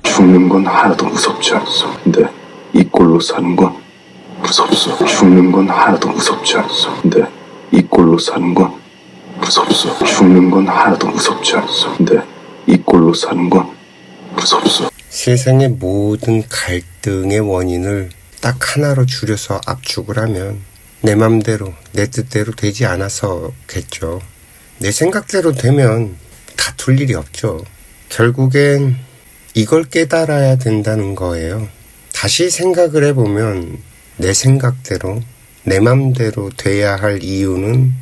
죽는 건 하나도 무섭지 않소. 근데 이 꼴로 사는 건 무섭소. 죽는 건 하나도 무섭지 않소. 근데 이 꼴로 사는 건 무섭소. 죽는 건 하나도 무섭지 않소. 근데 이 꼴로 사는 건 무섭소. 세상의 모든 갈등의 원인을 딱 하나로 줄여서 압축을 하면 내 맘대로 내 뜻대로 되지 않아서겠죠. 내 생각대로 되면 다툴 일이 없죠. 결국엔 이걸 깨달아야 된다는 거예요. 다시 생각을 해보면 내 생각대로 내 맘대로 돼야 할 이유는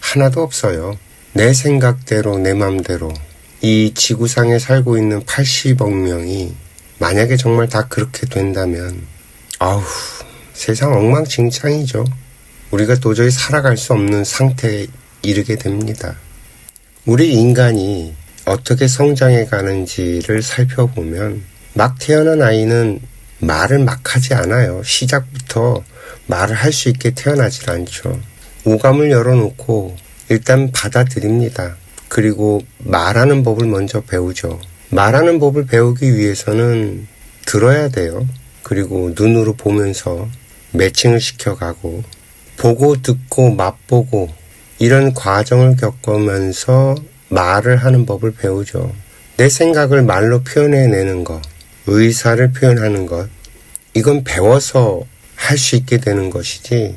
하나도 없어요. 내 생각대로 내 맘대로 이 지구상에 살고 있는 80억 명이 만약에 정말 다 그렇게 된다면 아우 세상 엉망진창이죠. 우리가 도저히 살아갈 수 없는 상태에 이르게 됩니다. 우리 인간이 어떻게 성장해 가는지를 살펴보면 막 태어난 아이는 말을 막 하지 않아요. 시작부터 말을 할 수 있게 태어나질 않죠. 오감을 열어놓고 일단 받아들입니다. 그리고 말하는 법을 먼저 배우죠. 말하는 법을 배우기 위해서는 들어야 돼요. 그리고 눈으로 보면서 매칭을 시켜가고 보고 듣고 맛보고 이런 과정을 겪으면서 말을 하는 법을 배우죠. 내 생각을 말로 표현해내는 것, 의사를 표현하는 것, 이건 배워서 할 수 있게 되는 것이지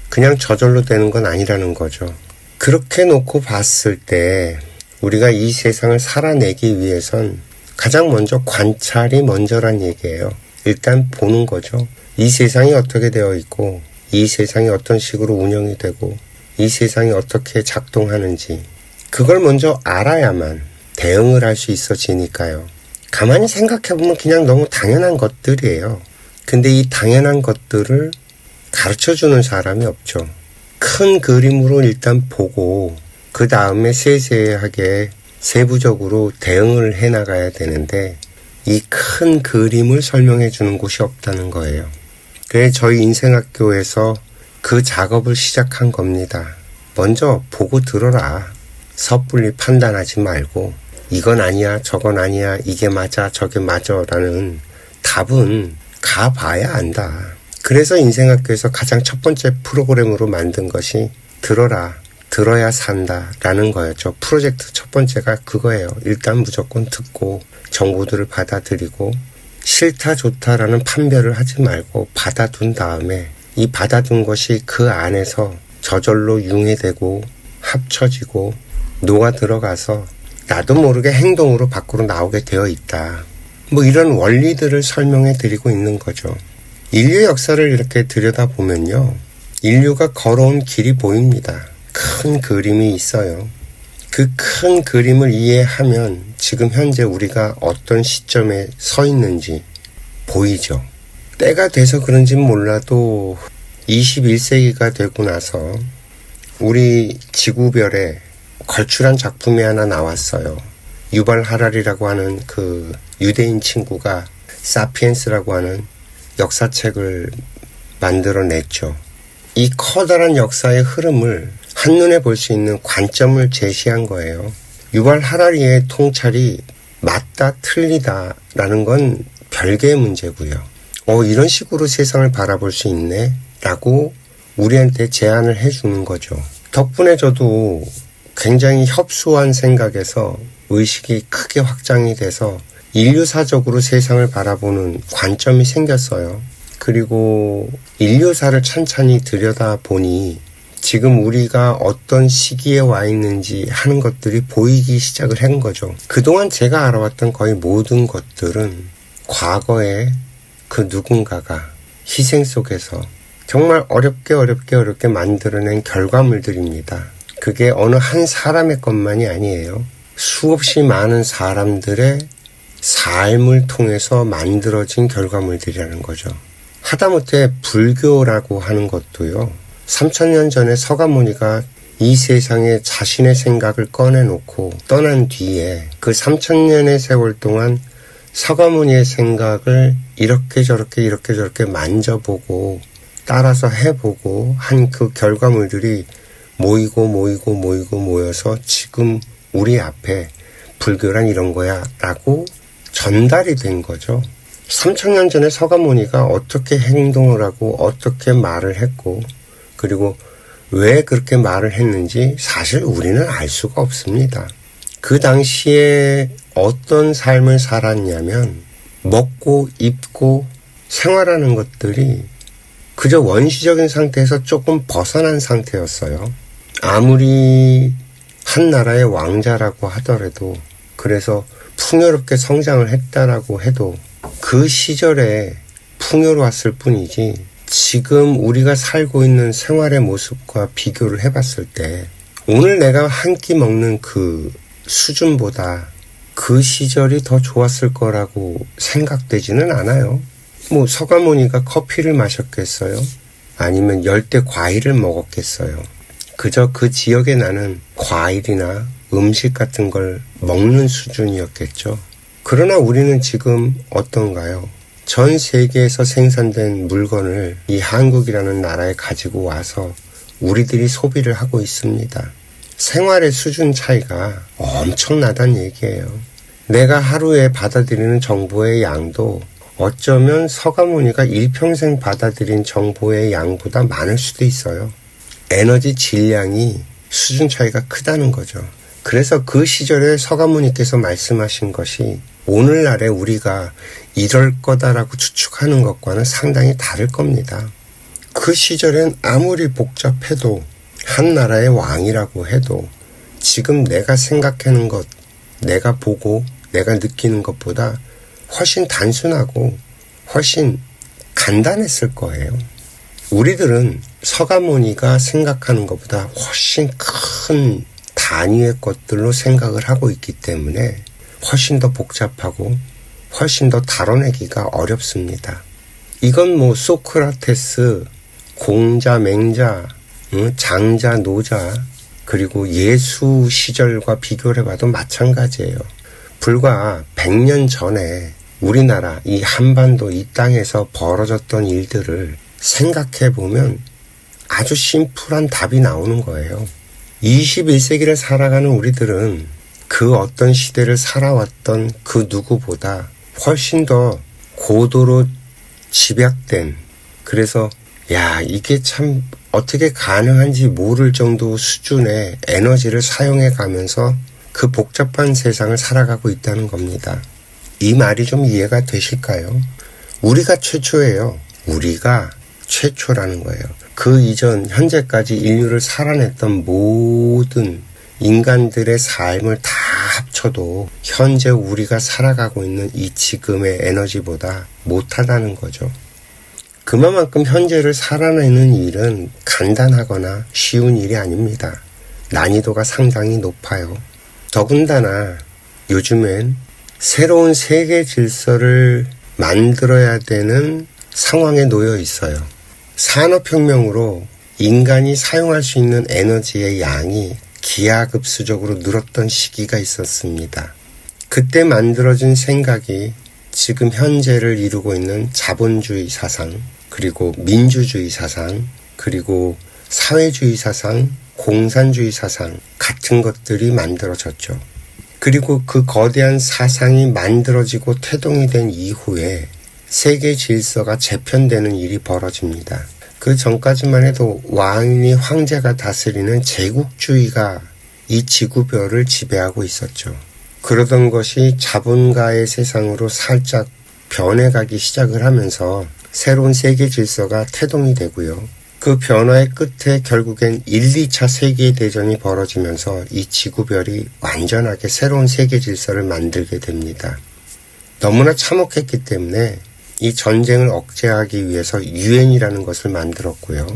그냥 저절로 되는 건 아니라는 거죠. 그렇게 놓고 봤을 때 우리가 이 세상을 살아내기 위해선 가장 먼저 관찰이 먼저란 얘기예요. 일단 보는 거죠. 이 세상이 어떻게 되어 있고 이 세상이 어떤 식으로 운영이 되고 이 세상이 어떻게 작동하는지 그걸 먼저 알아야만 대응을 할 수 있어지니까요. 가만히 생각해보면 그냥 너무 당연한 것들이에요. 근데 이 당연한 것들을 가르쳐주는 사람이 없죠. 큰 그림으로 일단 보고 그 다음에 세세하게 세부적으로 대응을 해나가야 되는데 이 큰 그림을 설명해 주는 곳이 없다는 거예요. 그래서 저희 인생학교에서 그 작업을 시작한 겁니다. 먼저 보고 들어라. 섣불리 판단하지 말고 이건 아니야 저건 아니야 이게 맞아 저게 맞아 라는 답은 가봐야 안다. 그래서 인생학교에서 가장 첫 번째 프로그램으로 만든 것이 들어라 들어야 산다 라는 거였죠. 프로젝트 첫 번째가 그거예요. 일단 무조건 듣고 정보들을 받아들이고 싫다 좋다라는 판별을 하지 말고 받아둔 다음에 이 받아둔 것이 그 안에서 저절로 융해되고 합쳐지고 녹아 들어가서 나도 모르게 행동으로 밖으로 나오게 되어 있다. 뭐 이런 원리들을 설명해 드리고 있는 거죠. 인류 역사를 이렇게 들여다보면요. 인류가 걸어온 길이 보입니다. 큰 그림이 있어요. 그 큰 그림을 이해하면 지금 현재 우리가 어떤 시점에 서 있는지 보이죠. 때가 돼서 그런지는 몰라도 21세기가 되고 나서 우리 지구별에 걸출한 작품이 하나 나왔어요. 유발 하라리라고 하는 그 유대인 친구가 사피엔스라고 하는 역사책을 만들어냈죠. 이 커다란 역사의 흐름을 한눈에 볼 수 있는 관점을 제시한 거예요. 유발 하라리의 통찰이 맞다 틀리다 라는 건 별개의 문제고요. 이런 식으로 세상을 바라볼 수 있네 라고 우리한테 제안을 해주는 거죠. 덕분에 저도 굉장히 협소한 생각에서 의식이 크게 확장이 돼서 인류사적으로 세상을 바라보는 관점이 생겼어요. 그리고 인류사를 찬찬히 들여다보니 지금 우리가 어떤 시기에 와 있는지 하는 것들이 보이기 시작을 한 거죠. 그동안 제가 알아왔던 거의 모든 것들은 과거에 그 누군가가 희생 속에서 정말 어렵게 만들어낸 결과물들입니다. 그게 어느 한 사람의 것만이 아니에요. 수없이 많은 사람들의 삶을 통해서 만들어진 결과물들이라는 거죠. 하다못해 불교라고 하는 것도요. 3000년 전에 서가모니가 이 세상에 자신의 생각을 꺼내놓고 떠난 뒤에 그 3000년의 세월 동안 서가모니의 생각을 이렇게 저렇게 만져보고 따라서 해보고 한 그 결과물들이 모여서 지금 우리 앞에 불교란 이런 거야 라고 전달이 된 거죠. 3000년 전에 서가모니가 어떻게 행동을 하고 어떻게 말을 했고 그리고 왜 그렇게 말을 했는지 사실 우리는 알 수가 없습니다. 그 당시에 어떤 삶을 살았냐면 먹고 입고 생활하는 것들이 그저 원시적인 상태에서 조금 벗어난 상태였어요. 아무리 한 나라의 왕자라고 하더라도 그래서 풍요롭게 성장을 했다라고 해도 그 시절에 풍요로웠을 뿐이지 지금 우리가 살고 있는 생활의 모습과 비교를 해봤을 때 오늘 내가 한 끼 먹는 그 수준보다 그 시절이 더 좋았을 거라고 생각되지는 않아요. 뭐 서가모니가 커피를 마셨겠어요? 아니면 열대 과일을 먹었겠어요? 그저 그 지역에 나는 과일이나 음식 같은 걸 먹는 수준이었겠죠. 그러나 우리는 지금 어떤가요? 전 세계에서 생산된 물건을 이 한국이라는 나라에 가지고 와서 우리들이 소비를 하고 있습니다. 생활의 수준 차이가 엄청나다는 얘기예요. 내가 하루에 받아들이는 정보의 양도 어쩌면 서가모니가 일평생 받아들인 정보의 양보다 많을 수도 있어요. 에너지 질량이 수준 차이가 크다는 거죠. 그래서 그 시절에 서가모니께서 말씀하신 것이 오늘날에 우리가 이럴 거다라고 추측하는 것과는 상당히 다를 겁니다. 그 시절엔 아무리 복잡해도 한 나라의 왕이라고 해도 지금 내가 생각하는 것, 내가 보고 내가 느끼는 것보다 훨씬 단순하고 훨씬 간단했을 거예요. 우리들은 서가모니가 생각하는 것보다 훨씬 큰 단위의 것들로 생각을 하고 있기 때문에 훨씬 더 복잡하고 훨씬 더 다뤄내기가 어렵습니다. 이건 뭐 소크라테스, 공자, 맹자, 장자, 노자 그리고 예수 시절과 비교를 해봐도 마찬가지예요. 불과 100년 전에 우리나라 이 한반도 이 땅에서 벌어졌던 일들을 생각해보면 아주 심플한 답이 나오는 거예요. 21세기를 살아가는 우리들은 그 어떤 시대를 살아왔던 그 누구보다 훨씬 더 고도로 집약된, 그래서 이게 참 어떻게 가능한지 모를 정도 수준의 에너지를 사용해 가면서 그 복잡한 세상을 살아가고 있다는 겁니다. 이 말이 좀 이해가 되실까요? 우리가 최초예요. 우리가 최초라는 거예요. 그 이전 현재까지 인류를 살아냈던 모든 인간들의 삶을 다 합쳐도 현재 우리가 살아가고 있는 이 지금의 에너지보다 못하다는 거죠. 그만큼 현재를 살아내는 일은 간단하거나 쉬운 일이 아닙니다. 난이도가 상당히 높아요. 더군다나 요즘엔 새로운 세계 질서를 만들어야 되는 상황에 놓여 있어요. 산업혁명으로 인간이 사용할 수 있는 에너지의 양이 기하급수적으로 늘었던 시기가 있었습니다. 그때 만들어진 생각이 지금 현재를 이루고 있는 자본주의 사상, 그리고 민주주의 사상, 그리고 사회주의 사상, 공산주의 사상 같은 것들이 만들어졌죠. 그리고 그 거대한 사상이 만들어지고 태동이 된 이후에 세계 질서가 재편되는 일이 벌어집니다. 그 전까지만 해도 왕이 황제가 다스리는 제국주의가 이 지구별을 지배하고 있었죠. 그러던 것이 자본가의 세상으로 살짝 변해가기 시작을 하면서 새로운 세계 질서가 태동이 되고요. 그 변화의 끝에 결국엔 1, 2차 세계대전이 벌어지면서 이 지구별이 완전하게 새로운 세계 질서를 만들게 됩니다. 너무나 참혹했기 때문에 이 전쟁을 억제하기 위해서 유엔이라는 것을 만들었고요.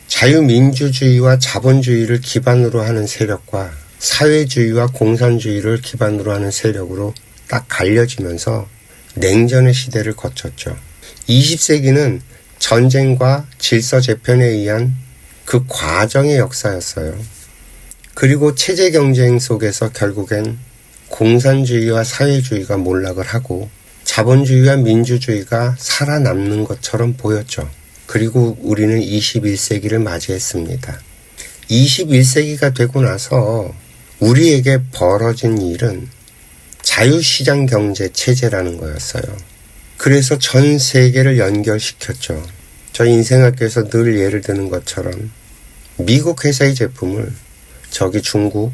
자유민주주의와 자본주의를 기반으로 하는 세력과 사회주의와 공산주의를 기반으로 하는 세력으로 딱 갈려지면서 냉전의 시대를 거쳤죠. 20세기는 전쟁과 질서 재편에 의한 그 과정의 역사였어요. 그리고 체제 경쟁 속에서 결국엔 공산주의와 사회주의가 몰락을 하고 자본주의와 민주주의가 살아남는 것처럼 보였죠. 그리고 우리는 21세기를 맞이했습니다. 21세기가 되고 나서 우리에게 벌어진 일은 자유시장 경제 체제라는 거였어요. 그래서 전 세계를 연결시켰죠. 저희 인생학교에서 늘 예를 드는 것처럼 미국 회사의 제품을 저기 중국,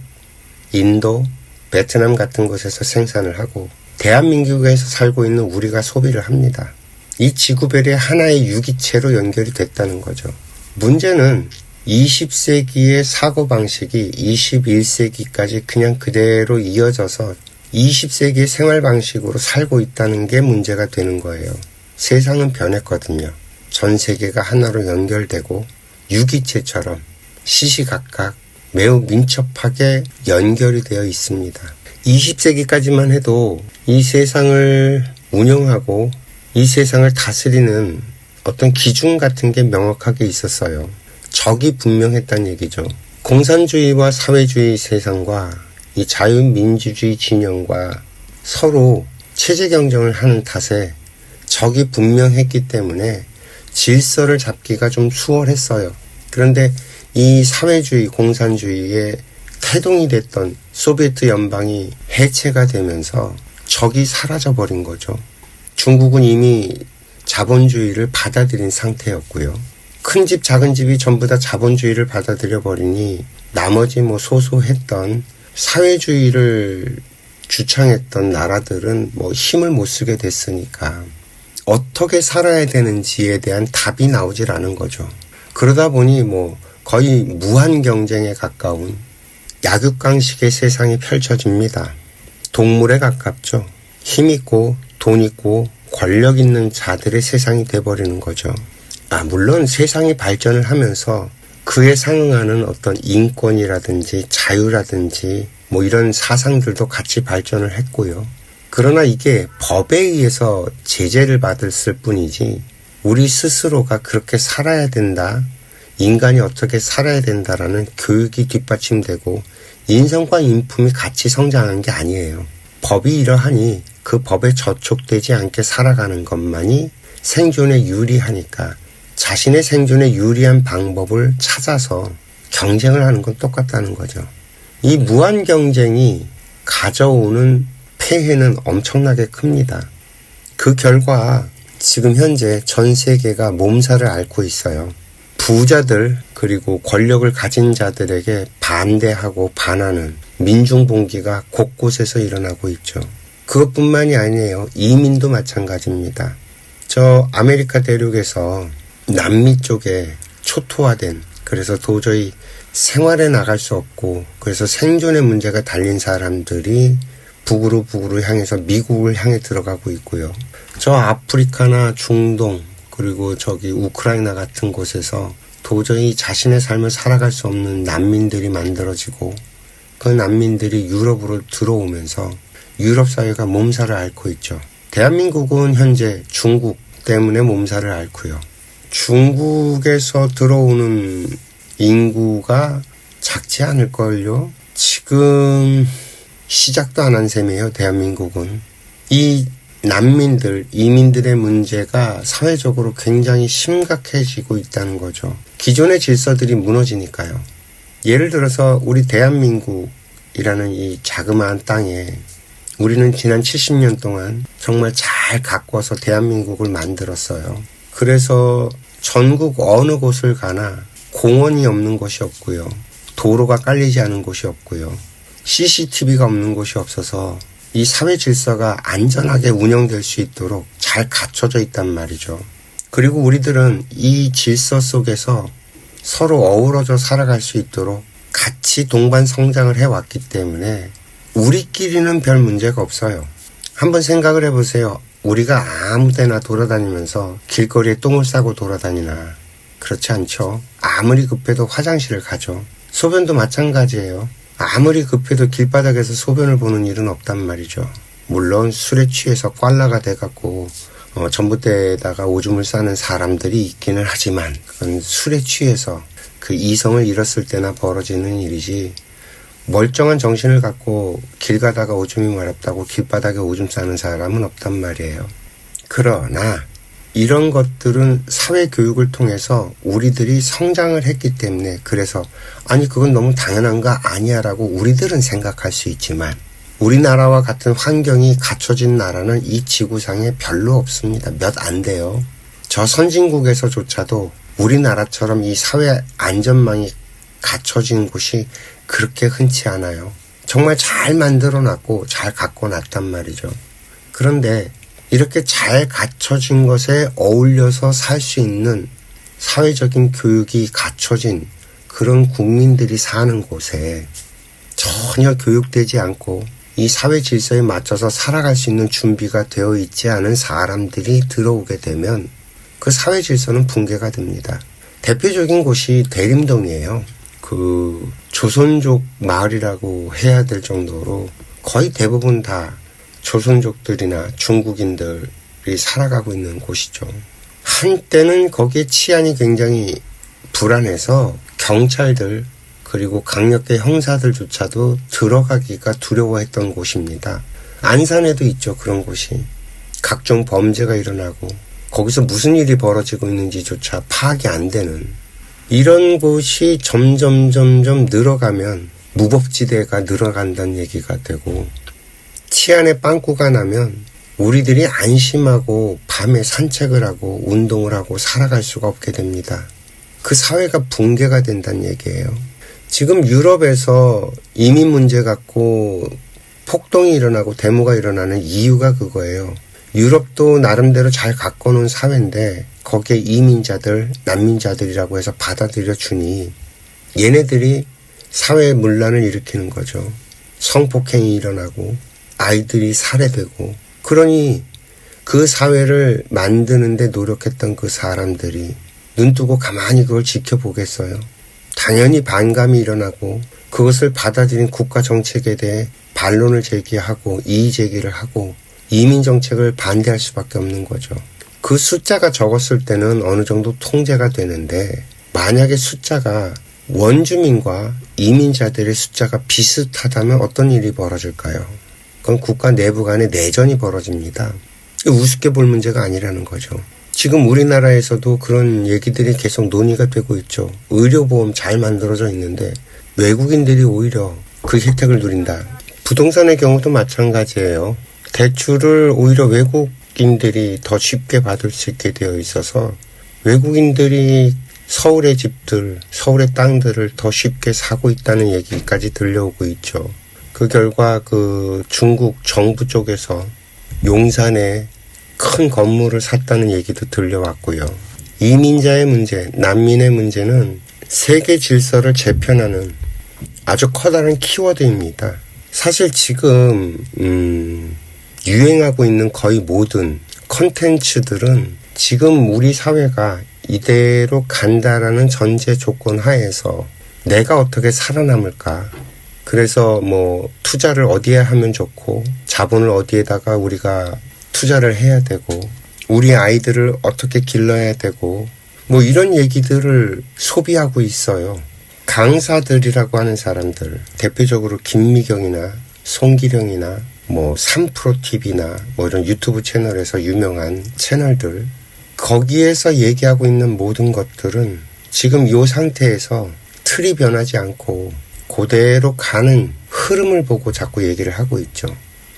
인도, 베트남 같은 곳에서 생산을 하고 대한민국에서 살고 있는 우리가 소비를 합니다. 이 지구별이 하나의 유기체로 연결이 됐다는 거죠. 문제는 20세기의 사고방식이 21세기까지 그냥 그대로 이어져서 20세기의 생활방식으로 살고 있다는 게 문제가 되는 거예요. 세상은 변했거든요. 전 세계가 하나로 연결되고 유기체처럼 시시각각 매우 민첩하게 연결이 되어 있습니다. 20세기까지만 해도 이 세상을 운영하고 이 세상을 다스리는 어떤 기준 같은 게 명확하게 있었어요. 적이 분명했다는 얘기죠. 공산주의와 사회주의 세상과 이 자유민주주의 진영과 서로 체제 경쟁을 하는 탓에 적이 분명했기 때문에 질서를 잡기가 좀 수월했어요. 그런데 이 사회주의, 공산주의의 태동이 됐던 소비에트 연방이 해체가 되면서 적이 사라져버린 거죠. 중국은 이미 자본주의를 받아들인 상태였고요. 큰 집, 작은 집이 전부 다 자본주의를 받아들여 버리니 나머지 소소했던 사회주의를 주창했던 나라들은 힘을 못 쓰게 됐으니까 어떻게 살아야 되는지에 대한 답이 나오질 않은 거죠. 그러다 보니 거의 무한 경쟁에 가까운 약육강식의 세상이 펼쳐집니다. 동물에 가깝죠. 힘 있고 돈 있고 권력 있는 자들의 세상이 돼버리는 거죠. 물론 세상이 발전을 하면서 그에 상응하는 어떤 인권이라든지 자유라든지 이런 사상들도 같이 발전을 했고요. 그러나 이게 법에 의해서 제재를 받았을 뿐이지 우리 스스로가 그렇게 살아야 된다, 인간이 어떻게 살아야 된다라는 교육이 뒷받침되고 인성과 인품이 같이 성장한 게 아니에요. 법이 이러하니 그 법에 저촉되지 않게 살아가는 것만이 생존에 유리하니까 자신의 생존에 유리한 방법을 찾아서 경쟁을 하는 건 똑같다는 거죠. 이 무한 경쟁이 가져오는 폐해는 엄청나게 큽니다. 그 결과 지금 현재 전 세계가 몸살을 앓고 있어요. 부자들 그리고 권력을 가진 자들에게 반대하고 반하는 민중봉기가 곳곳에서 일어나고 있죠. 그것뿐만이 아니에요. 이민도 마찬가지입니다. 저 아메리카 대륙에서 남미 쪽에 초토화된, 그래서 도저히 생활에 나갈 수 없고 그래서 생존의 문제가 달린 사람들이 북으로 향해서 미국을 향해 들어가고 있고요. 저 아프리카나 중동 그리고 저기 우크라이나 같은 곳에서 도저히 자신의 삶을 살아갈 수 없는 난민들이 만들어지고 그 난민들이 유럽으로 들어오면서 유럽 사회가 몸살을 앓고 있죠. 대한민국은 현재 중국 때문에 몸살을 앓고요. 중국에서 들어오는 인구가 작지 않을걸요. 지금 시작도 안 한 셈이에요. 대한민국은. 이 난민들, 이민들의 문제가 사회적으로 굉장히 심각해지고 있다는 거죠. 기존의 질서들이 무너지니까요. 예를 들어서 우리 대한민국이라는 이 자그마한 땅에 우리는 지난 70년 동안 정말 잘 가꿔서 대한민국을 만들었어요. 그래서 전국 어느 곳을 가나 공원이 없는 곳이 없고요. 도로가 깔리지 않은 곳이 없고요. CCTV가 없는 곳이 없어서 이 사회 질서가 안전하게 운영될 수 있도록 잘 갖춰져 있단 말이죠. 그리고 우리들은 이 질서 속에서 서로 어우러져 살아갈 수 있도록 같이 동반 성장을 해왔기 때문에 우리끼리는 별 문제가 없어요. 한번 생각을 해보세요. 우리가 아무 데나 돌아다니면서 길거리에 똥을 싸고 돌아다니나? 그렇지 않죠. 아무리 급해도 화장실을 가죠. 소변도 마찬가지예요. 아무리 급해도 길바닥에서 소변을 보는 일은 없단 말이죠. 물론 술에 취해서 꽐라가 돼갖고 전봇대에다가 오줌을 싸는 사람들이 있기는 하지만 그건 술에 취해서 그 이성을 잃었을 때나 벌어지는 일이지, 멀쩡한 정신을 갖고 길 가다가 오줌이 마렵다고 길바닥에 오줌 싸는 사람은 없단 말이에요. 그러나 이런 것들은 사회교육을 통해서 우리들이 성장을 했기 때문에 그래서 아니 그건 너무 당연한 거 아니야 라고 우리들은 생각할 수 있지만 우리나라와 같은 환경이 갖춰진 나라는 이 지구상에 별로 없습니다. 몇 안 돼요. 저 선진국에서조차도 우리나라처럼 이 사회 안전망이 갖춰진 곳이 그렇게 흔치 않아요. 정말 잘 만들어놨고 잘 갖고 놨단 말이죠. 그런데 이렇게 잘 갖춰진 것에 어울려서 살 수 있는 사회적인 교육이 갖춰진 그런 국민들이 사는 곳에 전혀 교육되지 않고 이 사회 질서에 맞춰서 살아갈 수 있는 준비가 되어 있지 않은 사람들이 들어오게 되면 그 사회 질서는 붕괴가 됩니다. 대표적인 곳이 대림동이에요. 그 조선족 마을이라고 해야 될 정도로 거의 대부분 다 조선족들이나 중국인들이 살아가고 있는 곳이죠. 한때는 거기에 치안이 굉장히 불안해서 경찰들 그리고 강력계 형사들조차도 들어가기가 두려워했던 곳입니다. 안산에도 있죠. 그런 곳이. 각종 범죄가 일어나고 거기서 무슨 일이 벌어지고 있는지조차 파악이 안 되는 이런 곳이 점점 늘어가면 무법지대가 늘어간다는 얘기가 되고 치안에 빵꾸가 나면 우리들이 안심하고 밤에 산책을 하고 운동을 하고 살아갈 수가 없게 됩니다. 그 사회가 붕괴가 된다는 얘기예요. 지금 유럽에서 이민 문제 갖고 폭동이 일어나고 데모가 일어나는 이유가 그거예요. 유럽도 나름대로 잘 갖고 놓은 사회인데 거기에 이민자들, 난민자들이라고 해서 받아들여 주니 얘네들이 사회 문란을 일으키는 거죠. 성폭행이 일어나고 아이들이 살해되고 그러니 그 사회를 만드는데 노력했던 그 사람들이 눈뜨고 가만히 그걸 지켜보겠어요. 당연히 반감이 일어나고 그것을 받아들인 국가 정책에 대해 반론을 제기하고 이의 제기를 하고 이민 정책을 반대할 수밖에 없는 거죠. 그 숫자가 적었을 때는 어느 정도 통제가 되는데 만약에 숫자가 원주민과 이민자들의 숫자가 비슷하다면 어떤 일이 벌어질까요? 그건 국가 내부 간에 내전이 벌어집니다. 우습게 볼 문제가 아니라는 거죠. 지금 우리나라에서도 그런 얘기들이 계속 논의가 되고 있죠. 의료보험 잘 만들어져 있는데 외국인들이 오히려 그 혜택을 누린다. 부동산의 경우도 마찬가지예요. 대출을 오히려 외국인들이 더 쉽게 받을 수 있게 되어 있어서 외국인들이 서울의 집들, 서울의 땅들을 더 쉽게 사고 있다는 얘기까지 들려오고 있죠. 그 결과 그 중국 정부 쪽에서 용산에 큰 건물을 샀다는 얘기도 들려왔고요. 이민자의 문제, 난민의 문제는 세계 질서를 재편하는 아주 커다란 키워드입니다. 사실 지금 유행하고 있는 거의 모든 콘텐츠들은 지금 우리 사회가 이대로 간다라는 전제 조건 하에서 내가 어떻게 살아남을까. 그래서 뭐 투자를 어디에 하면 좋고 자본을 어디에다가 우리가 투자를 해야 되고 우리 아이들을 어떻게 길러야 되고 뭐 이런 얘기들을 소비하고 있어요. 강사들이라고 하는 사람들, 대표적으로 김미경이나 송기령이나 뭐 3프로TV나 뭐 이런 유튜브 채널에서 유명한 채널들, 거기에서 얘기하고 있는 모든 것들은 지금 이 상태에서 틀이 변하지 않고 그대로 가는 흐름을 보고 자꾸 얘기를 하고 있죠.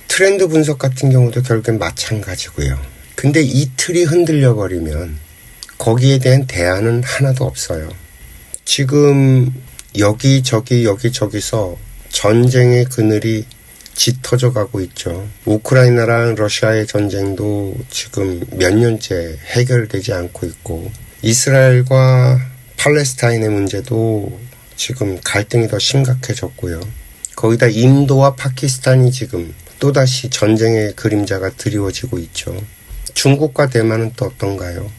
트렌드 분석 같은 경우도 결국엔 마찬가지고요. 근데 이 틀이 흔들려 버리면 거기에 대한 대안은 하나도 없어요. 지금 여기저기서 전쟁의 그늘이 짙어져 가고 있죠. 우크라이나랑 러시아의 전쟁도 지금 몇 년째 해결되지 않고 있고 이스라엘과 팔레스타인의 문제도 지금 갈등이 더 심각해졌고요. 거기다 인도와 파키스탄이 지금 또다시 전쟁의 그림자가 드리워지고 있죠. 중국과 대만은 또 어떤가요?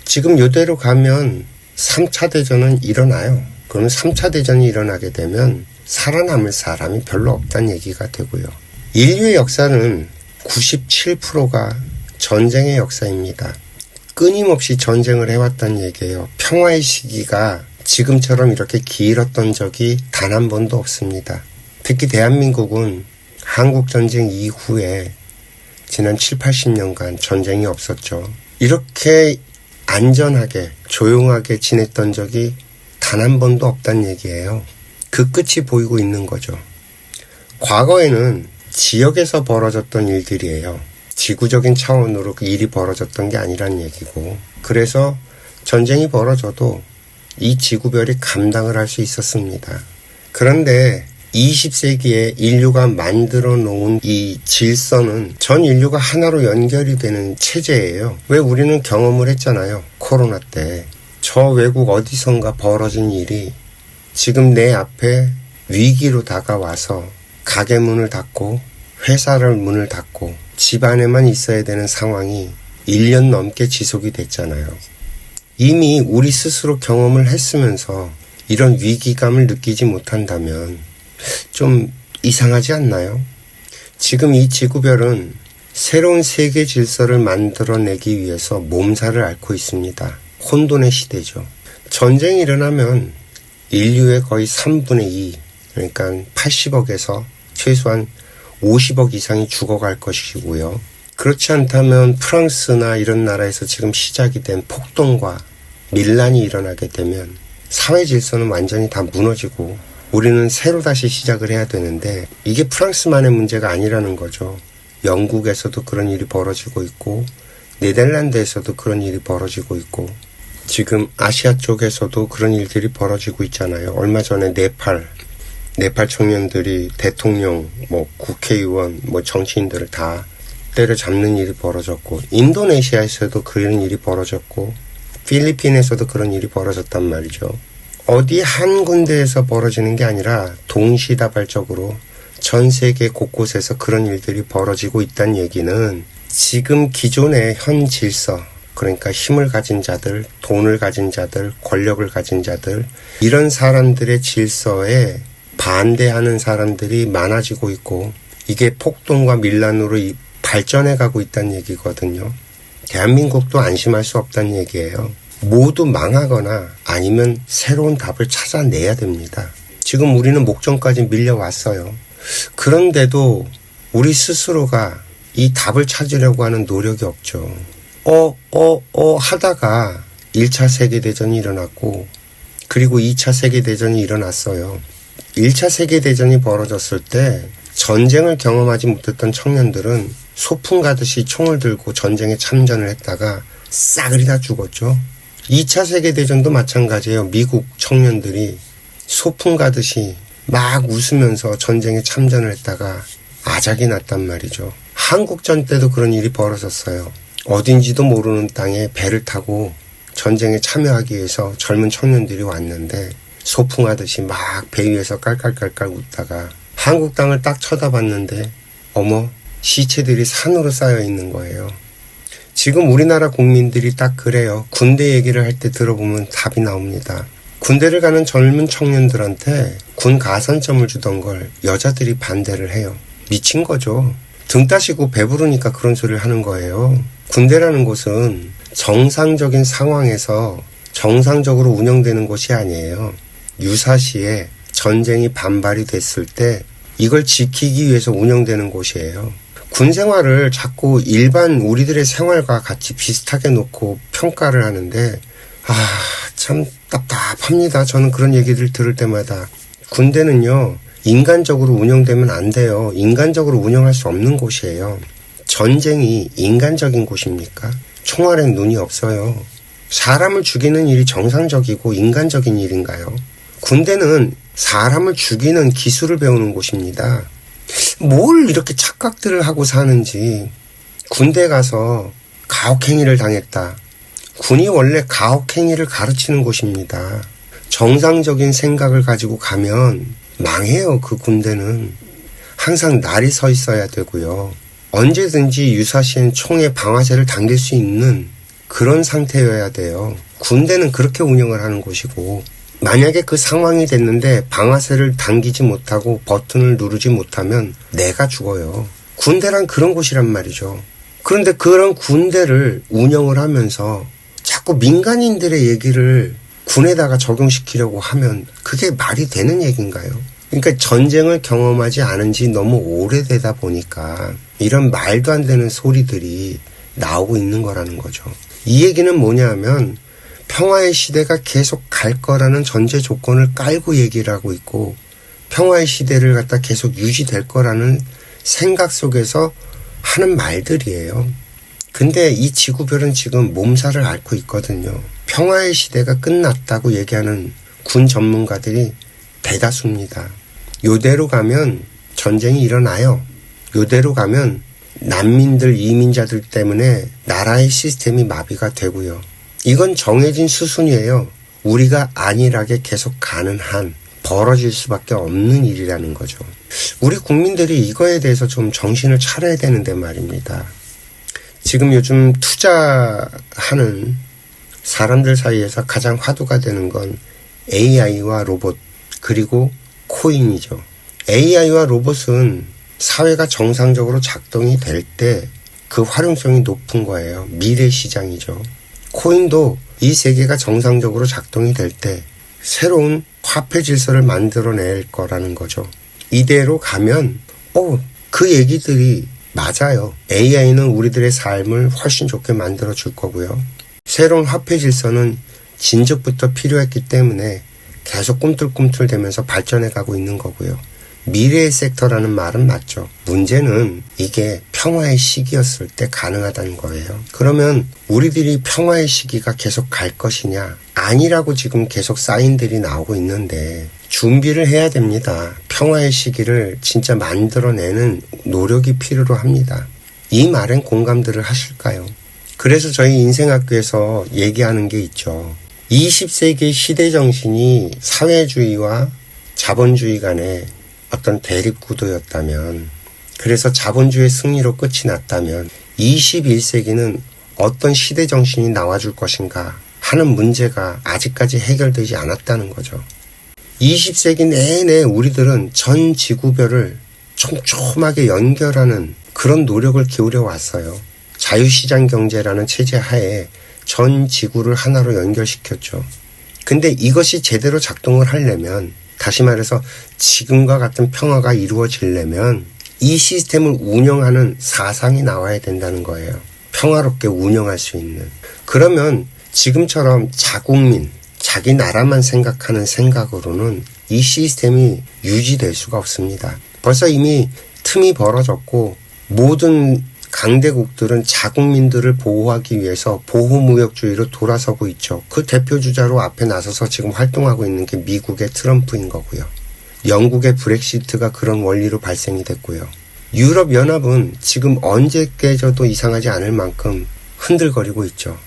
지금 이대로 가면 3차 대전은 일어나요. 그러면 3차 대전이 일어나게 되면 살아남을 사람이 별로 없다는 얘기가 되고요. 인류의 역사는 97%가 전쟁의 역사입니다. 끊임없이 전쟁을 해왔다는 얘기예요. 평화의 시기가 지금처럼 이렇게 길었던 적이 단 한 번도 없습니다. 특히 대한민국은 한국전쟁 이후에 지난 7, 80년간 전쟁이 없었죠. 이렇게 안전하게 조용하게 지냈던 적이 단 한 번도 없단 얘기예요. 그 끝이 보이고 있는 거죠. 과거에는 지역에서 벌어졌던 일들이에요. 지구적인 차원으로 그 일이 벌어졌던 게 아니란 얘기고, 그래서 전쟁이 벌어져도 이 지구별이 감당을 할 수 있었습니다. 그런데 20세기에 인류가 만들어 놓은 이 질서는 전 인류가 하나로 연결이 되는 체제예요. 왜 우리는 경험을 했잖아요. 코로나 때. 저 외국 어디선가 벌어진 일이 지금 내 앞에 위기로 다가와서 가게 문을 닫고 회사를 문을 닫고 집 안에만 있어야 되는 상황이 1년 넘게 지속이 됐잖아요. 이미 우리 스스로 경험을 했으면서 이런 위기감을 느끼지 못한다면 좀 이상하지 않나요? 지금 이 지구별은 새로운 세계 질서를 만들어내기 위해서 몸살을 앓고 있습니다. 혼돈의 시대죠. 전쟁이 일어나면 인류의 거의 3분의 2, 그러니까 80억에서 최소한 50억 이상이 죽어갈 것이고요. 그렇지 않다면 프랑스나 이런 나라에서 지금 시작이 된 폭동과 밀란이 일어나게 되면 사회 질서는 완전히 다 무너지고 우리는 새로 다시 시작을 해야 되는데, 이게 프랑스만의 문제가 아니라는 거죠. 영국에서도 그런 일이 벌어지고 있고, 네덜란드에서도 그런 일이 벌어지고 있고, 지금 아시아 쪽에서도 그런 일들이 벌어지고 있잖아요. 얼마 전에 네팔 청년들이 대통령, 국회의원, 정치인들을 다 때려잡는 일이 벌어졌고, 인도네시아에서도 그런 일이 벌어졌고, 필리핀에서도 그런 일이 벌어졌단 말이죠. 어디 한 군데에서 벌어지는 게 아니라 동시다발적으로 전 세계 곳곳에서 그런 일들이 벌어지고 있다는 얘기는 지금 기존의 현 질서, 그러니까 힘을 가진 자들, 돈을 가진 자들, 권력을 가진 자들, 이런 사람들의 질서에 반대하는 사람들이 많아지고 있고, 이게 폭동과 밀란으로 발전해 가고 있다는 얘기거든요. 대한민국도 안심할 수 없다는 얘기예요. 모두 망하거나 아니면 새로운 답을 찾아내야 됩니다. 지금 우리는 목전까지 밀려왔어요. 그런데도 우리 스스로가 이 답을 찾으려고 하는 노력이 없죠. 하다가 1차 세계대전이 일어났고, 그리고 2차 세계대전이 일어났어요. 1차 세계대전이 벌어졌을 때 전쟁을 경험하지 못했던 청년들은 소풍 가듯이 총을 들고 전쟁에 참전을 했다가 싸그리 다 죽었죠. 2차 세계대전도 마찬가지예요. 미국 청년들이 소풍 가듯이 막 웃으면서 전쟁에 참전을 했다가 아작이 났단 말이죠. 한국전 때도 그런 일이 벌어졌어요. 어딘지도 모르는 땅에 배를 타고 전쟁에 참여하기 위해서 젊은 청년들이 왔는데 소풍하듯이 막 배 위에서 깔깔깔깔 웃다가 한국 땅을 딱 쳐다봤는데 어머, 시체들이 산으로 쌓여 있는 거예요. 지금 우리나라 국민들이 딱 그래요. 군대 얘기를 할 때 들어보면 답이 나옵니다. 군대를 가는 젊은 청년들한테 군 가산점을 주던 걸 여자들이 반대를 해요. 미친 거죠. 등 따시고 배부르니까 그런 소리를 하는 거예요. 군대라는 곳은 정상적인 상황에서 정상적으로 운영되는 곳이 아니에요. 유사시에 전쟁이 반발이 됐을 때 이걸 지키기 위해서 운영되는 곳이에요. 군 생활을 자꾸 일반 우리들의 생활과 같이 비슷하게 놓고 평가를 하는데 참 답답합니다. 저는 그런 얘기를 들을 때마다. 군대는요, 인간적으로 운영되면 안 돼요. 인간적으로 운영할 수 없는 곳이에요. 전쟁이 인간적인 곳입니까? 총알엔 눈이 없어요. 사람을 죽이는 일이 정상적이고 인간적인 일인가요? 군대는 사람을 죽이는 기술을 배우는 곳입니다. 뭘 이렇게 착각들을 하고 사는지. 군대 가서 가혹행위를 당했다. 군이 원래 가혹행위를 가르치는 곳입니다. 정상적인 생각을 가지고 가면 망해요. 그 군대는. 항상 날이 서 있어야 되고요. 언제든지 유사시엔 총에 방아쇠를 당길 수 있는 그런 상태여야 돼요. 군대는 그렇게 운영을 하는 곳이고, 만약에 그 상황이 됐는데 방아쇠를 당기지 못하고 버튼을 누르지 못하면 내가 죽어요. 군대란 그런 곳이란 말이죠. 그런데 그런 군대를 운영을 하면서 자꾸 민간인들의 얘기를 군에다가 적용시키려고 하면 그게 말이 되는 얘기인가요? 그러니까 전쟁을 경험하지 않은 지 너무 오래되다 보니까 이런 말도 안 되는 소리들이 나오고 있는 거라는 거죠. 이 얘기는 뭐냐면 평화의 시대가 계속 갈 거라는 전제 조건을 깔고 얘기를 하고 있고 평화의 시대를 갖다 계속 유지될 거라는 생각 속에서 하는 말들이에요. 근데 이 지구별은 지금 몸살을 앓고 있거든요. 평화의 시대가 끝났다고 얘기하는 군 전문가들이 대다수입니다. 요대로 가면 전쟁이 일어나요. 요대로 가면 난민들, 이민자들 때문에 나라의 시스템이 마비가 되고요. 이건 정해진 수순이에요. 우리가 안일하게 계속 가는 한 벌어질 수밖에 없는 일이라는 거죠. 우리 국민들이 이거에 대해서 좀 정신을 차려야 되는데 말입니다. 지금 요즘 투자하는 사람들 사이에서 가장 화두가 되는 건 AI와 로봇 그리고 코인이죠. AI와 로봇은 사회가 정상적으로 작동이 될 때 그 활용성이 높은 거예요. 미래 시장이죠. 코인도 이 세계가 정상적으로 작동이 될 때 새로운 화폐 질서를 만들어낼 거라는 거죠. 이대로 가면 그 얘기들이 맞아요. AI는 우리들의 삶을 훨씬 좋게 만들어 줄 거고요. 새로운 화폐 질서는 진즉부터 필요했기 때문에 계속 꿈틀꿈틀대면서 발전해 가고 있는 거고요. 미래의 섹터라는 말은 맞죠. 문제는 이게 평화의 시기였을 때 가능하다는 거예요. 그러면 우리들이 평화의 시기가 계속 갈 것이냐? 아니라고 지금 계속 사인들이 나오고 있는데 준비를 해야 됩니다. 평화의 시기를 진짜 만들어내는 노력이 필요로 합니다. 이 말엔 공감들을 하실까요? 그래서 저희 인생학교에서 얘기하는 게 있죠. 20세기 시대 정신이 사회주의와 자본주의 간의 어떤 대립구도였다면, 그래서 자본주의 승리로 끝이 났다면 21세기는 어떤 시대 정신이 나와줄 것인가 하는 문제가 아직까지 해결되지 않았다는 거죠. 20세기 내내 우리들은 전 지구별을 촘촘하게 연결하는 그런 노력을 기울여 왔어요. 자유시장 경제라는 체제 하에 전 지구를 하나로 연결시켰죠. 근데 이것이 제대로 작동을 하려면, 다시 말해서 지금과 같은 평화가 이루어지려면 이 시스템을 운영하는 사상이 나와야 된다는 거예요. 평화롭게 운영할 수 있는. 그러면 지금처럼 자국민, 자기 나라만 생각하는 생각으로는 이 시스템이 유지될 수가 없습니다. 벌써 이미 틈이 벌어졌고 모든 강대국들은 자국민들을 보호하기 위해서 보호무역주의로 돌아서고 있죠. 그 대표주자로 앞에 나서서 지금 활동하고 있는 게 미국의 트럼프인 거고요. 영국의 브렉시트가 그런 원리로 발생이 됐고요. 유럽연합은 지금 언제 깨져도 이상하지 않을 만큼 흔들거리고 있죠.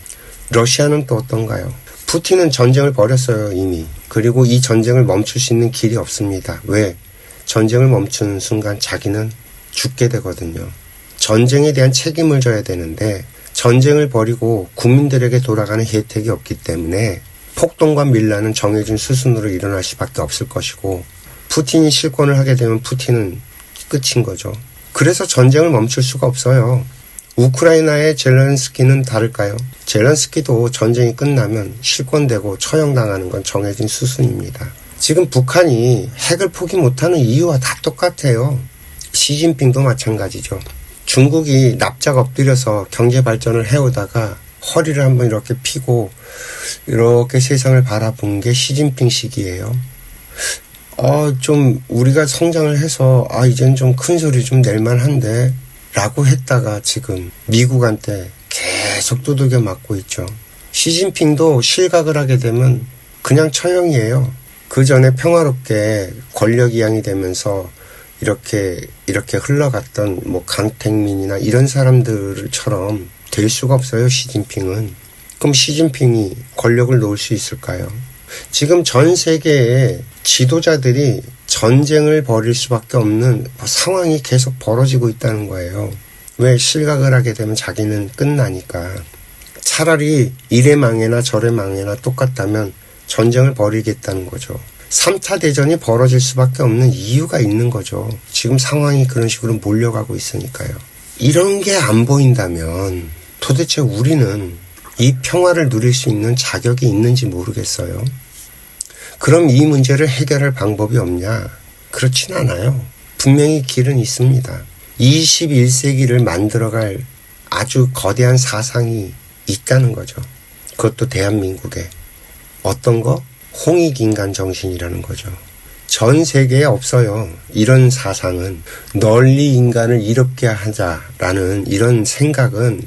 러시아는 또 어떤가요? 푸틴은 전쟁을 벌였어요, 이미. 그리고 이 전쟁을 멈출 수 있는 길이 없습니다. 왜? 전쟁을 멈추는 순간 자기는 죽게 되거든요. 전쟁에 대한 책임을 져야 되는데 전쟁을 벌이고 국민들에게 돌아가는 혜택이 없기 때문에 폭동과 밀란은 정해진 수순으로 일어날 수밖에 없을 것이고, 푸틴이 실권을 하게 되면 푸틴은 끝인 거죠. 그래서 전쟁을 멈출 수가 없어요. 우크라이나의 젤렌스키는 다를까요? 젤렌스키도 전쟁이 끝나면 실권되고 처형당하는 건 정해진 수순입니다. 지금 북한이 핵을 포기 못하는 이유와 다 똑같아요. 시진핑도 마찬가지죠. 중국이 납작 엎드려서 경제 발전을 해오다가 허리를 한번 이렇게 펴고 이렇게 세상을 바라본 게 시진핑 시기예요. 좀 우리가 성장을 해서 이젠 좀 큰 소리 좀 낼만한데 라고 했다가 지금 미국한테 계속 두들겨 맞고 있죠. 시진핑도 실각을 하게 되면 그냥 처형이에요. 그 전에 평화롭게 권력 이양이 되면서 이렇게 흘러갔던 강택민이나 이런 사람들처럼 될 수가 없어요, 시진핑은. 그럼 시진핑이 권력을 놓을 수 있을까요? 지금 전 세계의 지도자들이 전쟁을 벌일 수밖에 없는 상황이 계속 벌어지고 있다는 거예요. 왜? 실각을 하게 되면 자기는 끝나니까. 차라리 이래 망해나 저래 망해나 똑같다면 전쟁을 벌이겠다는 거죠. 3차 대전이 벌어질 수밖에 없는 이유가 있는 거죠. 지금 상황이 그런 식으로 몰려가고 있으니까요. 이런 게 안 보인다면 도대체 우리는 이 평화를 누릴 수 있는 자격이 있는지 모르겠어요. 그럼 이 문제를 해결할 방법이 없냐? 그렇진 않아요. 분명히 길은 있습니다. 21세기를 만들어갈 아주 거대한 사상이 있다는 거죠. 그것도 대한민국에. 어떤 거? 홍익인간 정신이라는 거죠. 전 세계에 없어요. 이런 사상은. 널리 인간을 이롭게 하자라는 이런 생각은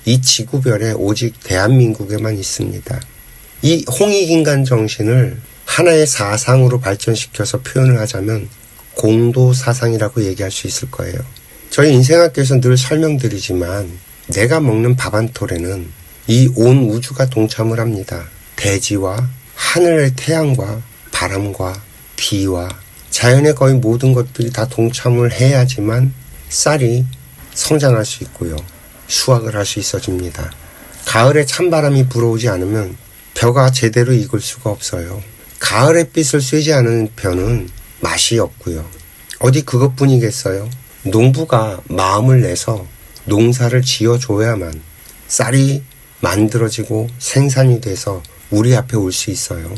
이 지구별에 오직 대한민국에만 있습니다. 이 홍익인간 정신을 하나의 사상으로 발전시켜서 표현을 하자면 공도사상이라고 얘기할 수 있을 거예요. 저희 인생학교에서 늘 설명드리지만 내가 먹는 밥 한 톨에는 이 온 우주가 동참을 합니다. 대지와 하늘의 태양과 바람과 비와 자연의 거의 모든 것들이 다 동참을 해야지만 쌀이 성장할 수 있고요. 수확을 할 수 있어집니다. 가을에 찬바람이 불어오지 않으면 벼가 제대로 익을 수가 없어요. 가을 햇빛을 쐬지 않은 벼는 맛이 없고요. 어디 그것뿐이겠어요? 농부가 마음을 내서 농사를 지어줘야만 쌀이 만들어지고 생산이 돼서 우리 앞에 올 수 있어요.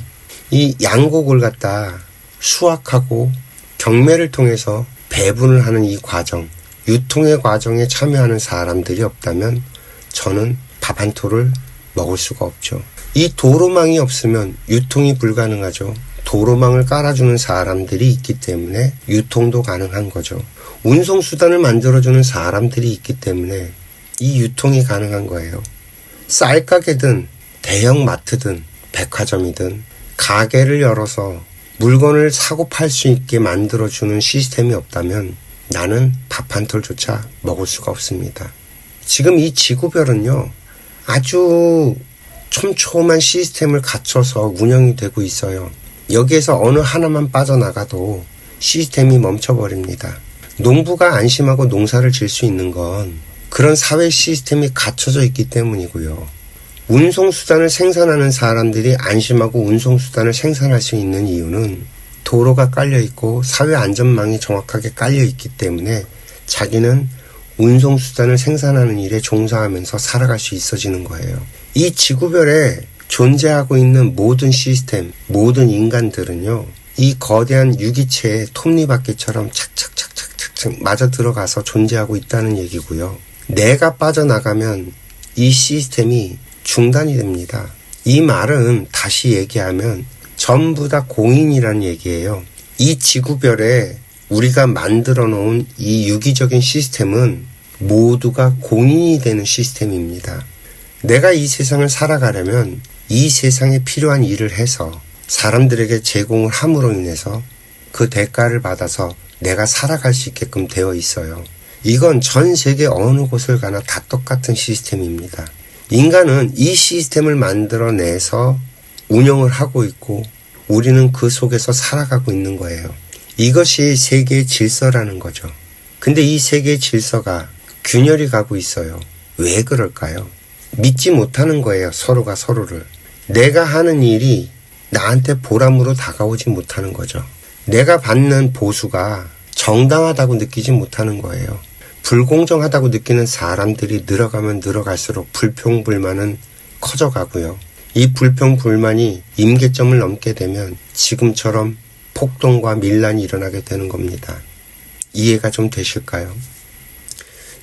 이 양곡을 갖다 수확하고 경매를 통해서 배분을 하는 이 과정, 유통의 과정에 참여하는 사람들이 없다면 저는 밥 한 톨을 먹을 수가 없죠. 이 도로망이 없으면 유통이 불가능하죠. 도로망을 깔아주는 사람들이 있기 때문에 유통도 가능한 거죠. 운송수단을 만들어주는 사람들이 있기 때문에 이 유통이 가능한 거예요. 쌀가게든 대형 마트든 백화점이든 가게를 열어서 물건을 사고 팔 수 있게 만들어주는 시스템이 없다면 나는 밥 한 톨조차 먹을 수가 없습니다. 지금 이 지구별은요, 아주 촘촘한 시스템을 갖춰서 운영이 되고 있어요. 여기에서 어느 하나만 빠져나가도 시스템이 멈춰버립니다. 농부가 안심하고 농사를 질 수 있는 건 그런 사회 시스템이 갖춰져 있기 때문이고요. 운송수단을 생산하는 사람들이 안심하고 운송수단을 생산할 수 있는 이유는 도로가 깔려있고 사회안전망이 정확하게 깔려있기 때문에 자기는 운송수단을 생산하는 일에 종사하면서 살아갈 수 있어지는 거예요. 이 지구별에 존재하고 있는 모든 시스템, 모든 인간들은요, 이 거대한 유기체의 톱니바퀴처럼 착착착착착착 맞아 들어가서 존재하고 있다는 얘기고요. 내가 빠져나가면 이 시스템이 중단이 됩니다. 이 말은 다시 얘기하면 전부 다 공인이라는 얘기예요. 이 지구별에 우리가 만들어 놓은 이 유기적인 시스템은 모두가 공인이 되는 시스템입니다. 내가 이 세상을 살아가려면 이 세상에 필요한 일을 해서 사람들에게 제공을 함으로 인해서 그 대가를 받아서 내가 살아갈 수 있게끔 되어 있어요. 이건 전 세계 어느 곳을 가나 다 똑같은 시스템입니다. 인간은 이 시스템을 만들어내서 운영을 하고 있고 우리는 그 속에서 살아가고 있는 거예요. 이것이 세계의 질서라는 거죠. 근데 이 세계의 질서가 균열이 가고 있어요. 왜 그럴까요? 믿지 못하는 거예요. 서로가 서로를. 내가 하는 일이 나한테 보람으로 다가오지 못하는 거죠. 내가 받는 보수가 정당하다고 느끼지 못하는 거예요. 불공정하다고 느끼는 사람들이 늘어가면 늘어갈수록 불평불만은 커져가고요. 이 불평불만이 임계점을 넘게 되면 지금처럼 폭동과 밀란이 일어나게 되는 겁니다. 이해가 좀 되실까요?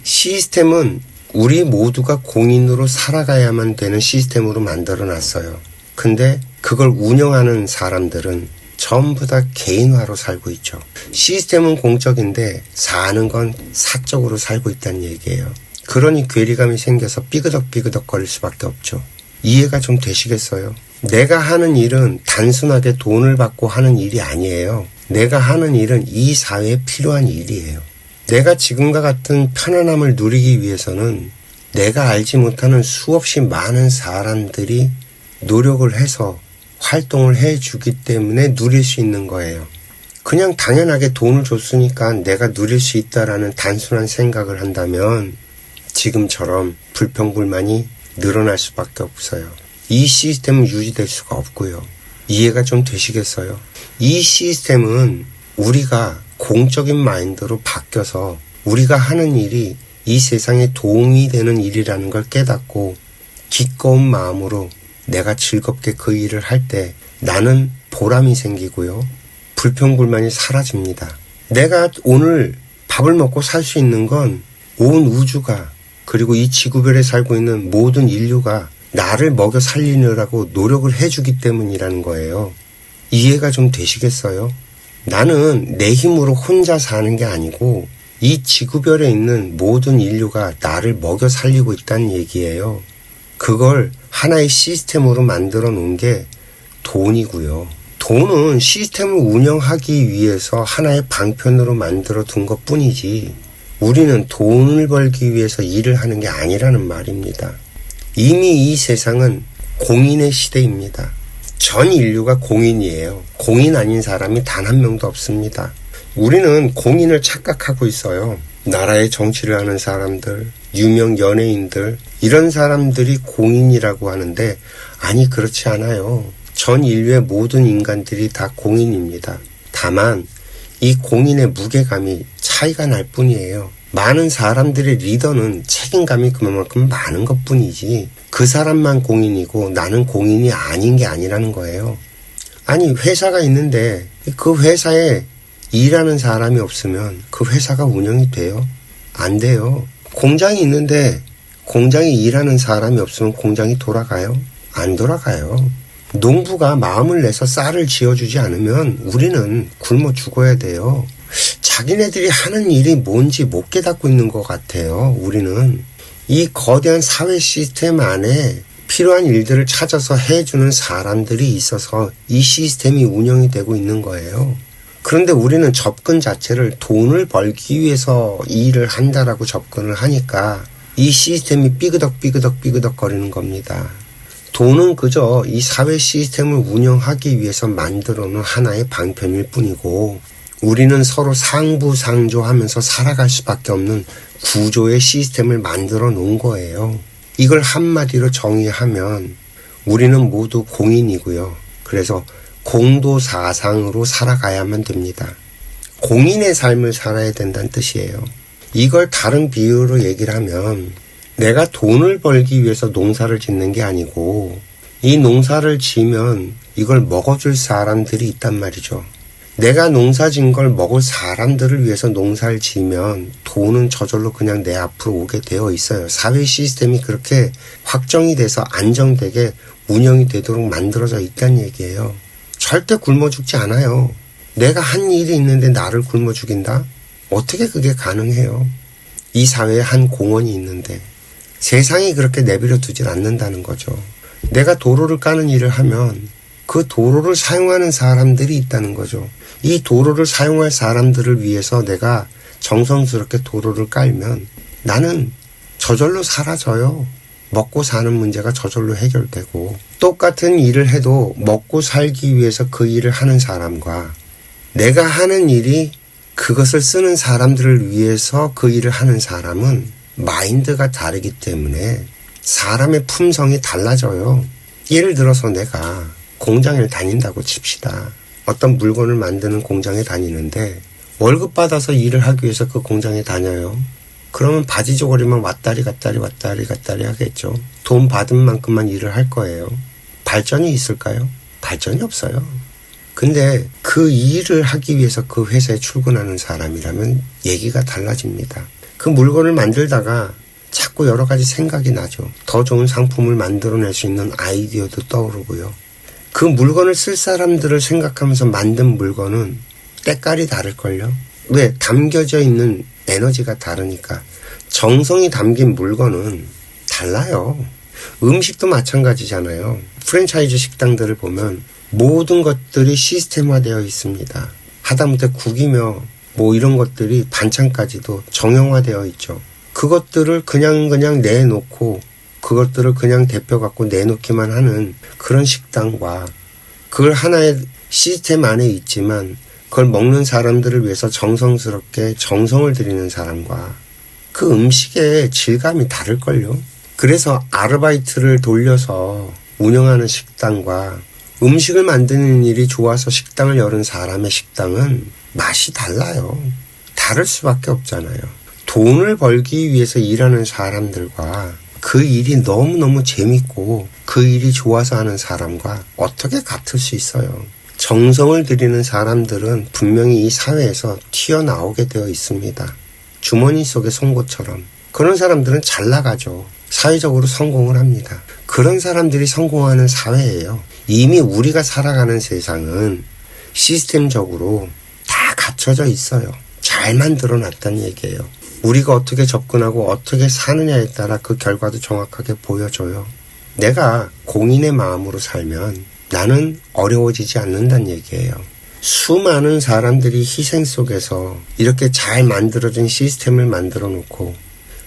시스템은 우리 모두가 공인으로 살아가야만 되는 시스템으로 만들어 놨어요. 근데 그걸 운영하는 사람들은 전부 다 개인화로 살고 있죠. 시스템은 공적인데 사는 건 사적으로 살고 있다는 얘기예요. 그러니 괴리감이 생겨서 삐그덕삐그덕 거릴 수밖에 없죠. 이해가 좀 되시겠어요? 내가 하는 일은 단순하게 돈을 받고 하는 일이 아니에요. 내가 하는 일은 이 사회에 필요한 일이에요. 내가 지금과 같은 편안함을 누리기 위해서는 내가 알지 못하는 수없이 많은 사람들이 노력을 해서 활동을 해주기 때문에 누릴 수 있는 거예요. 그냥 당연하게 돈을 줬으니까 내가 누릴 수 있다라는 단순한 생각을 한다면 지금처럼 불평불만이 늘어날 수밖에 없어요. 이 시스템은 유지될 수가 없고요. 이해가 좀 되시겠어요? 이 시스템은 우리가 공적인 마인드로 바뀌어서 우리가 하는 일이 이 세상에 도움이 되는 일이라는 걸 깨닫고 기꺼운 마음으로 내가 즐겁게 그 일을 할 때 나는 보람이 생기고요. 불평불만이 사라집니다. 내가 오늘 밥을 먹고 살 수 있는 건 온 우주가 그리고 이 지구별에 살고 있는 모든 인류가 나를 먹여 살리느라고 노력을 해주기 때문이라는 거예요. 이해가 좀 되시겠어요? 나는 내 힘으로 혼자 사는 게 아니고 이 지구별에 있는 모든 인류가 나를 먹여 살리고 있다는 얘기예요. 그걸 하나의 시스템으로 만들어 놓은 게 돈이고요. 돈은 시스템을 운영하기 위해서 하나의 방편으로 만들어 둔 것 뿐이지 우리는 돈을 벌기 위해서 일을 하는 게 아니라는 말입니다. 이미 이 세상은 공인의 시대입니다. 전 인류가 공인이에요. 공인 아닌 사람이 단 한 명도 없습니다. 우리는 공인을 착각하고 있어요. 나라의 정치를 하는 사람들, 유명 연예인들, 이런 사람들이 공인이라고 하는데 아니 그렇지 않아요. 전 인류의 모든 인간들이 다 공인입니다. 다만 이 공인의 무게감이 차이가 날 뿐이에요. 많은 사람들의 리더는 책임감이 그만큼 많은 것 뿐이지 그 사람만 공인이고 나는 공인이 아닌 게 아니라는 거예요. 아니 회사가 있는데 그 회사에 일하는 사람이 없으면 그 회사가 운영이 돼요? 안 돼요. 공장이 있는데 공장에 일하는 사람이 없으면 공장이 돌아가요? 안 돌아가요. 농부가 마음을 내서 쌀을 지어주지 않으면 우리는 굶어 죽어야 돼요. 자기네들이 하는 일이 뭔지 못 깨닫고 있는 것 같아요. 우리는 이 거대한 사회 시스템 안에 필요한 일들을 찾아서 해주는 사람들이 있어서 이 시스템이 운영이 되고 있는 거예요. 그런데 우리는 접근 자체를 돈을 벌기 위해서 이 일을 한다라고 접근을 하니까 이 시스템이 삐그덕 거리는 겁니다. 돈은 그저 이 사회 시스템을 운영하기 위해서 만들어 놓은 하나의 방편일 뿐이고 우리는 서로 상부상조하면서 살아갈 수밖에 없는 구조의 시스템을 만들어 놓은 거예요. 이걸 한마디로 정의하면 우리는 모두 공인이고요. 그래서 공도사상으로 살아가야만 됩니다. 공인의 삶을 살아야 된다는 뜻이에요. 이걸 다른 비유로 얘기를 하면 내가 돈을 벌기 위해서 농사를 짓는 게 아니고 이 농사를 지으면 이걸 먹어줄 사람들이 있단 말이죠. 내가 농사진 걸 먹을 사람들을 위해서 농사를 지으면 돈은 저절로 그냥 내 앞으로 오게 되어 있어요. 사회 시스템이 그렇게 확정이 돼서 안정되게 운영이 되도록 만들어져 있다는 얘기예요. 절대 굶어 죽지 않아요. 내가 한 일이 있는데 나를 굶어 죽인다? 어떻게 그게 가능해요? 이 사회에 한 공원이 있는데 세상이 그렇게 내버려 두질 않는다는 거죠. 내가 도로를 까는 일을 하면 그 도로를 사용하는 사람들이 있다는 거죠. 이 도로를 사용할 사람들을 위해서 내가 정성스럽게 도로를 깔면 나는 저절로 사라져요. 먹고 사는 문제가 저절로 해결되고 똑같은 일을 해도 먹고 살기 위해서 그 일을 하는 사람과 내가 하는 일이 그것을 쓰는 사람들을 위해서 그 일을 하는 사람은 마인드가 다르기 때문에 사람의 품성이 달라져요. 예를 들어서 내가 공장을 다닌다고 칩시다. 어떤 물건을 만드는 공장에 다니는데 월급 받아서 일을 하기 위해서 그 공장에 다녀요. 그러면 바지 저고리만 왔다리 갔다리 하겠죠. 돈 받은 만큼만 일을 할 거예요. 발전이 있을까요? 발전이 없어요. 근데 그 일을 하기 위해서 그 회사에 출근하는 사람이라면 얘기가 달라집니다. 그 물건을 만들다가 자꾸 여러 가지 생각이 나죠. 더 좋은 상품을 만들어낼 수 있는 아이디어도 떠오르고요. 그 물건을 쓸 사람들을 생각하면서 만든 물건은 때깔이 다를걸요. 왜? 담겨져 있는 에너지가 다르니까. 정성이 담긴 물건은 달라요. 음식도 마찬가지잖아요. 프랜차이즈 식당들을 보면 모든 것들이 시스템화되어 있습니다. 하다못해 국이며 뭐 이런 것들이 반찬까지도 정형화되어 있죠. 그것들을 그냥 내놓고 그것들을 그냥 대표 갖고 내놓기만 하는 그런 식당과 그걸 하나의 시스템 안에 있지만 그걸 먹는 사람들을 위해서 정성스럽게 정성을 들이는 사람과 그 음식의 질감이 다를걸요. 그래서 아르바이트를 돌려서 운영하는 식당과 음식을 만드는 일이 좋아서 식당을 여는 사람의 식당은 맛이 달라요. 다를 수밖에 없잖아요. 돈을 벌기 위해서 일하는 사람들과 그 일이 너무너무 재밌고 그 일이 좋아서 하는 사람과 어떻게 같을 수 있어요. 정성을 들이는 사람들은 분명히 이 사회에서 튀어나오게 되어 있습니다. 주머니 속의 송곳처럼 그런 사람들은 잘 나가죠. 사회적으로 성공을 합니다. 그런 사람들이 성공하는 사회예요. 이미 우리가 살아가는 세상은 시스템적으로 다 갖춰져 있어요. 잘 만들어 놨다는 얘기예요. 우리가 어떻게 접근하고 어떻게 사느냐에 따라 그 결과도 정확하게 보여줘요. 내가 공인의 마음으로 살면 나는 어려워지지 않는다는 얘기예요. 수많은 사람들이 희생 속에서 이렇게 잘 만들어진 시스템을 만들어 놓고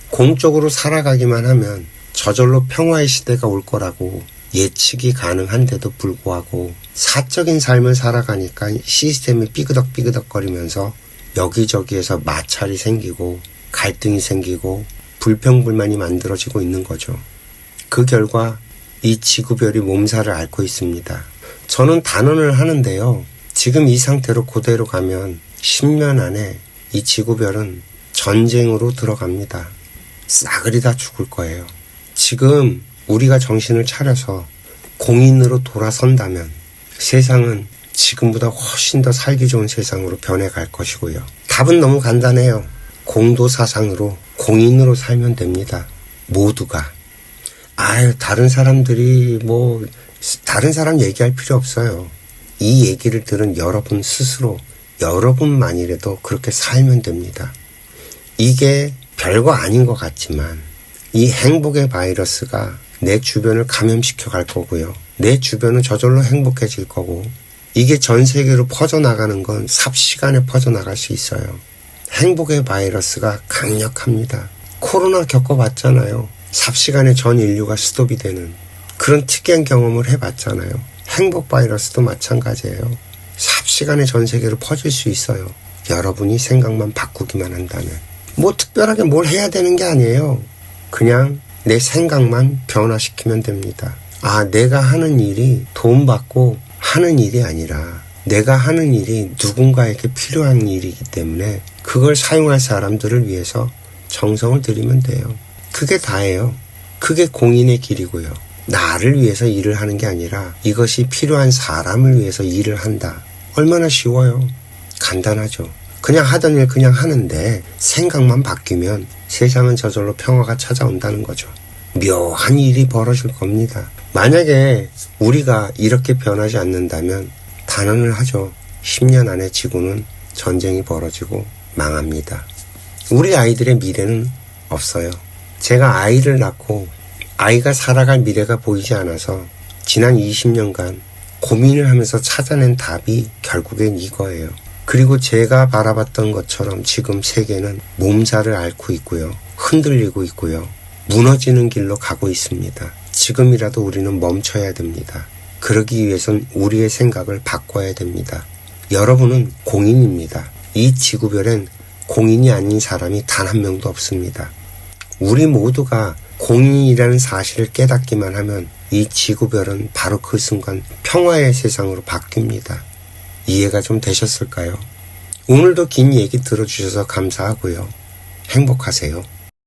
공적으로 살아가기만 하면 저절로 평화의 시대가 올 거라고 예측이 가능한데도 불구하고 사적인 삶을 살아가니까 시스템이 삐그덕삐그덕거리면서 여기저기에서 마찰이 생기고 갈등이 생기고 불평불만이 만들어지고 있는 거죠. 그 결과 이 지구별이 몸살을 앓고 있습니다. 저는 단언을 하는데요. 지금 이 상태로 그대로 가면 10년 안에 이 지구별은 전쟁으로 들어갑니다. 싸그리 다 죽을 거예요. 지금 우리가 정신을 차려서 공인으로 돌아선다면 세상은 지금보다 훨씬 더 살기 좋은 세상으로 변해갈 것이고요. 답은 너무 간단해요. 공도사상으로 공인으로 살면 됩니다. 모두가. 다른 사람들이 다른 사람 얘기할 필요 없어요. 이 얘기를 들은 여러분 스스로 여러분만이라도 그렇게 살면 됩니다. 이게 별거 아닌 것 같지만 이 행복의 바이러스가 내 주변을 감염시켜 갈 거고요. 내 주변은 저절로 행복해질 거고 이게 전 세계로 퍼져나가는 건 삽시간에 퍼져나갈 수 있어요. 행복의 바이러스가 강력합니다. 코로나 겪어봤잖아요. 삽시간에 전 인류가 스톱이 되는 그런 특이한 경험을 해봤잖아요. 행복 바이러스도 마찬가지예요. 삽시간에 전 세계로 퍼질 수 있어요. 여러분이 생각만 바꾸기만 한다면. 특별하게 뭘 해야 되는 게 아니에요. 그냥 내 생각만 변화시키면 됩니다. 내가 하는 일이 돈 받고 하는 일이 아니라 내가 하는 일이 누군가에게 필요한 일이기 때문에 그걸 사용할 사람들을 위해서 정성을 들이면 돼요. 그게 다예요. 그게 공인의 길이고요. 나를 위해서 일을 하는 게 아니라 이것이 필요한 사람을 위해서 일을 한다. 얼마나 쉬워요. 간단하죠. 그냥 하던 일 그냥 하는데 생각만 바뀌면 세상은 저절로 평화가 찾아온다는 거죠. 묘한 일이 벌어질 겁니다. 만약에 우리가 이렇게 변하지 않는다면 단언을 하죠. 10년 안에 지구는 전쟁이 벌어지고 망합니다. 우리 아이들의 미래는 없어요. 제가 아이를 낳고 아이가 살아갈 미래가 보이지 않아서 지난 20년간 고민을 하면서 찾아낸 답이 결국엔 이거예요. 그리고 제가 바라봤던 것처럼 지금 세계는 몸살을 앓고 있고요. 흔들리고 있고요. 무너지는 길로 가고 있습니다. 지금이라도 우리는 멈춰야 됩니다. 그러기 위해선 우리의 생각을 바꿔야 됩니다. 여러분은 공인입니다. 이 지구별엔 공인이 아닌 사람이 단 한 명도 없습니다. 우리 모두가 공인이라는 사실을 깨닫기만 하면 이 지구별은 바로 그 순간 평화의 세상으로 바뀝니다. 이해가 좀 되셨을까요? 오늘도 긴 얘기 들어주셔서 감사하고요. 행복하세요.